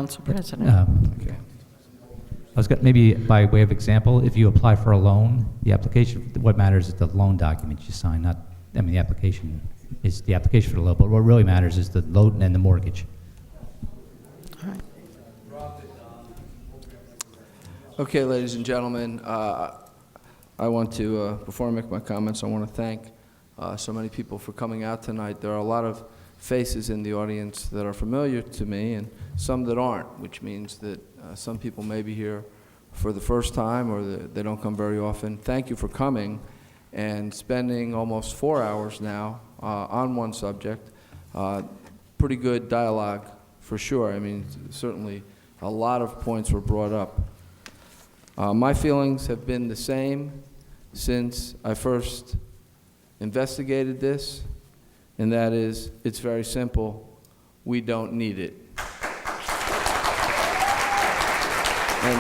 Council President. Okay. Maybe by way of example, if you apply for a loan, the application, what matters is the loan document you sign, not, I mean, the application is the application for the loan, but what really matters is the loan and the mortgage. All right. Okay, ladies and gentlemen, I want to, before I make my comments, I want to thank so many people for coming out tonight. There are a lot of faces in the audience that are familiar to me and some that aren't, which means that some people may be here for the first time or they don't come very often. Thank you for coming and spending almost 4 hours now on one subject. Pretty good dialogue for sure. I mean, certainly a lot of points were brought up. My feelings have been the same since I first investigated this, and that is, it's very simple. We don't need it. And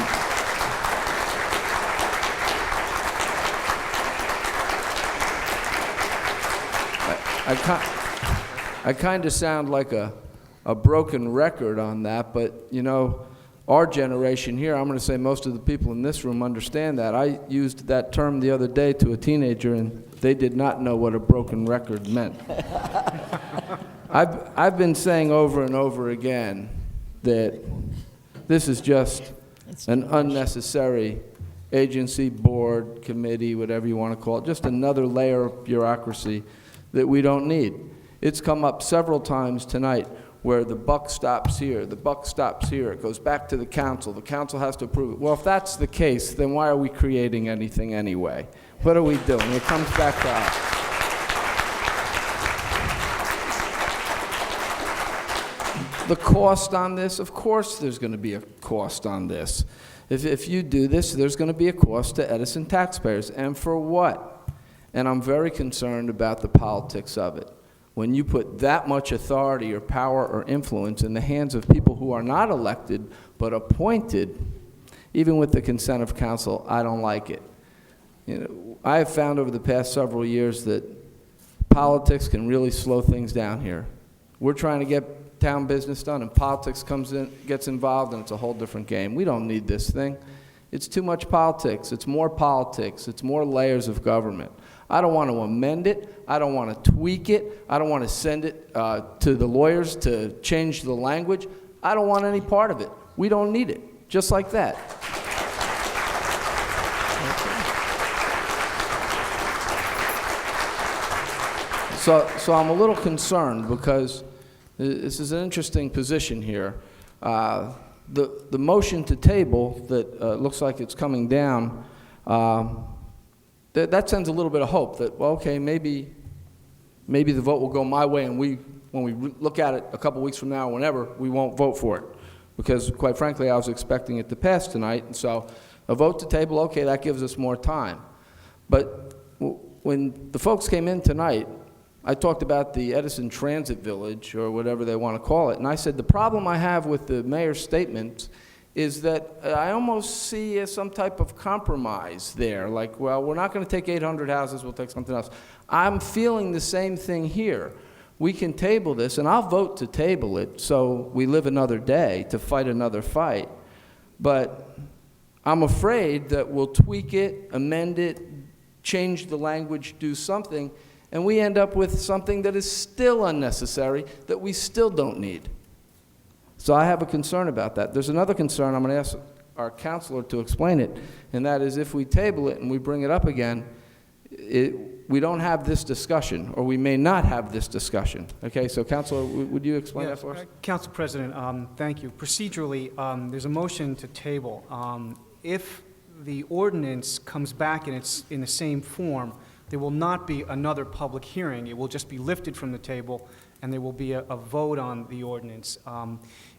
I kind of sound like a broken record on that, but you know, our generation here, I'm going to say most of the people in this room understand that. I used that term the other day to a teenager, and they did not know what a broken record meant. I've been saying over and over again that this is just an unnecessary agency, board, committee, whatever you want to call it, just another layer of bureaucracy that we don't need. It's come up several times tonight where the buck stops here, the buck stops here, it goes back to the council has to approve it. Well, if that's the case, then why are we creating anything anyway? What are we doing? It comes back to us. The cost on this, of course there's going to be a cost on this. If you do this, there's going to be a cost to Edison taxpayers. And for what? And I'm very concerned about the politics of it. When you put that much authority or power or influence in the hands of people who are not elected but appointed, even with the consent of council, I don't like it. You know, I have found over the past several years that politics can really slow things down here. We're trying to get town business done, and politics comes in, gets involved, and it's a whole different game. We don't need this thing. It's too much politics. It's more politics. It's more layers of government. I don't want to amend it. I don't want to tweak it. I don't want to send it to the lawyers to change the language. I don't want any part of it. We don't need it. Just like that. So I'm a little concerned because this is an interesting position here. The motion to table that looks like it's coming down, that sends a little bit of hope that, well, okay, maybe the vote will go my way, and when we look at it a couple weeks from now, whenever, we won't vote for it. Because, quite frankly, I was expecting it to pass tonight, and so a vote to table, okay, that gives us more time. But when the folks came in tonight, I talked about the Edison Transit Village, or whatever they want to call it, and I said the problem I have with the mayor's statements is that I almost see some type of compromise there. Like, well, we're not going to take 800 houses, we'll take something else. I'm feeling the same thing here. We can table this, and I'll vote to table it so we live another day to fight another fight. But I'm afraid that we'll tweak it, amend it, change the language, do something, and we end up with something that is still unnecessary, that we still don't need. So I have a concern about that. There's another concern. I'm going to ask our counselor to explain it, and that is if we table it and we bring it up again, we don't have this discussion, or we may not have this discussion. Okay, so Counselor, would you explain that for us? Council President, thank you. Procedurally, there's a motion to table. If the ordinance comes back and it's in the same form, there will not be another public hearing. It will just be lifted from the table, and there will be a vote on the ordinance.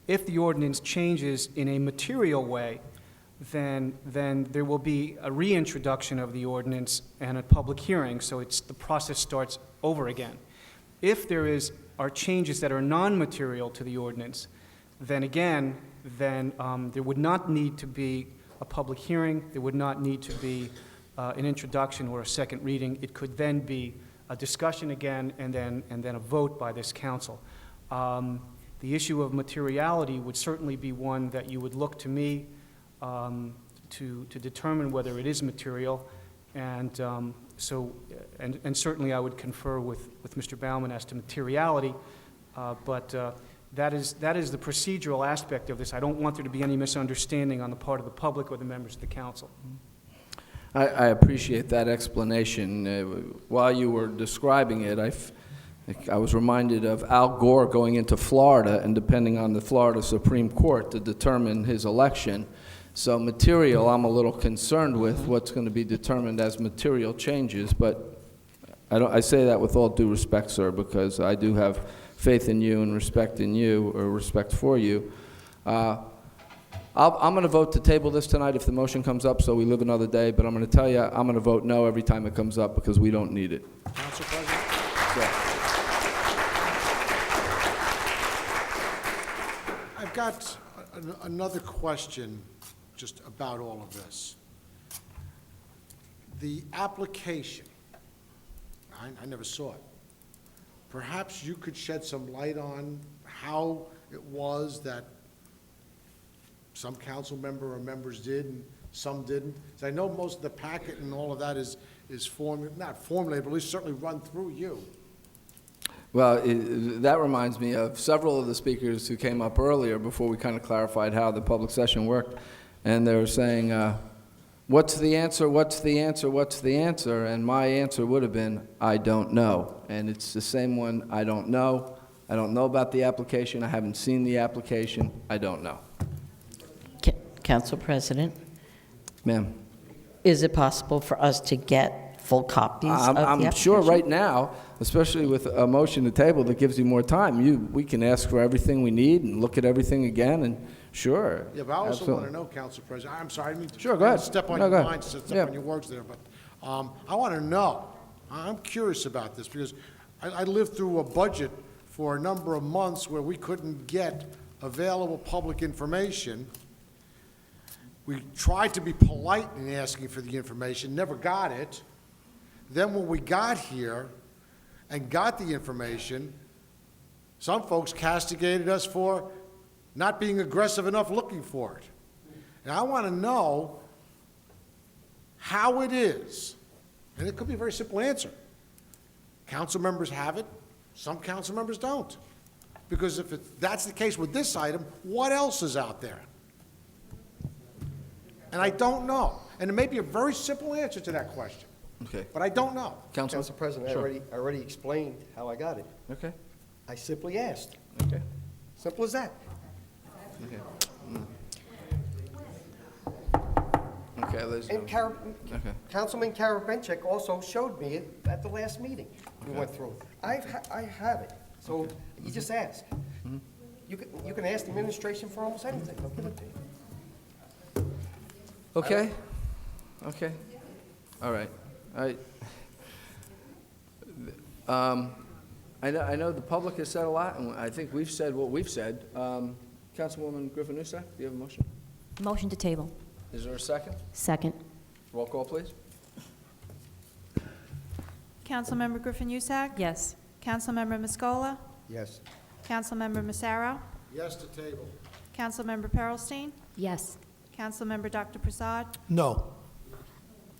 If the ordinance changes in a material way, then there will be a reintroduction of the ordinance and a public hearing, so the process starts over again. If there are changes that are non-material to the ordinance, then again, there would not need to be a public hearing, there would not need to be an introduction or a second reading. It could then be a discussion again and then a vote by this council. The issue of materiality would certainly be one that you would look to me to determine whether it is material, and and certainly I would confer with Mr. Baumann as to materiality, but that is the procedural aspect of this. I don't want there to be any misunderstanding on the part of the public or the members of the council. I appreciate that explanation. While you were describing it, I was reminded of Al Gore going into Florida and depending on the Florida Supreme Court to determine his election. So material, I'm a little concerned with what's going to be determined as material changes, but I say that with all due respect, sir, because I do have faith in you and respect in you, or respect for you. I'm going to vote to table this tonight if the motion comes up, so we live another day, but I'm going to tell you, I'm going to vote no every time it comes up because we don't need it. Council President? I've got another question just about all of this. The application, I never saw it. Perhaps you could shed some light on how it was that some council member or members did and some didn't? So I know most of the packet and all of that is not formulated, but at least certainly run through you. Well, that reminds me of several of the speakers who came up earlier before we kind of clarified how the public session worked, and they were saying, what's the answer, what's the answer, what's the answer? And my answer would have been, I don't know. And it's the same one, I don't know. I don't know about the application. I haven't seen the application. I don't know. Council President, Ma'am. is it possible for us to get full copies of the application? I'm sure right now, especially with a motion to table that gives you more time, we can ask for everything we need and look at everything again, and sure. Yeah, but I also absolutely. want to know, Council President, I'm sorry, I didn't mean to Sure, go ahead. step on No, your go ahead. mind, step Yeah. on your words there, but I want to know, I'm curious about this, because I lived through a budget for a number of months where we couldn't get available public information. We tried to be polite in asking for the information, never got it. Then when we got here and got the information, some folks castigated us for not being aggressive enough looking for it. And I want to know how it is, and it could be a very simple answer. Council members have it, some council members don't. Because if that's the case with this item, what else is out there? And I don't know. And it may be a very simple answer to that question, Okay. but I don't know. Councilman? Council President, Sure. I already explained how I got it. Okay. I simply asked. Okay. Simple as that. Okay, Liz. And Okay. Councilman Karabenchik also showed me it at the last meeting we went through. I have it, so you just ask. You can ask the administration for almost anything, they'll give it to you. Okay. Okay. All right. I know the public has said a lot, and I think we've said what we've said. Councilwoman Griffin-Newsack, do you have a motion? Motion to table. Is there a second? Second. Roll call, please. Councilmember Griffin-Usack? Yes. Councilmember Muscola? Yes. Councilmember Massaro? Yes to table. Councilmember Perlstein? Yes. Councilmember Dr. Prasad? No.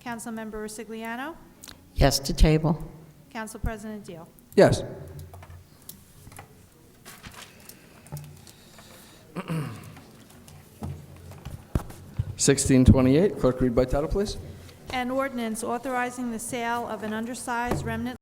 Councilmember Rosigliano? Yes to table. Council President Deal? Yes. (1628), clerk read by title, please. An ordinance authorizing the sale of an undersized remnant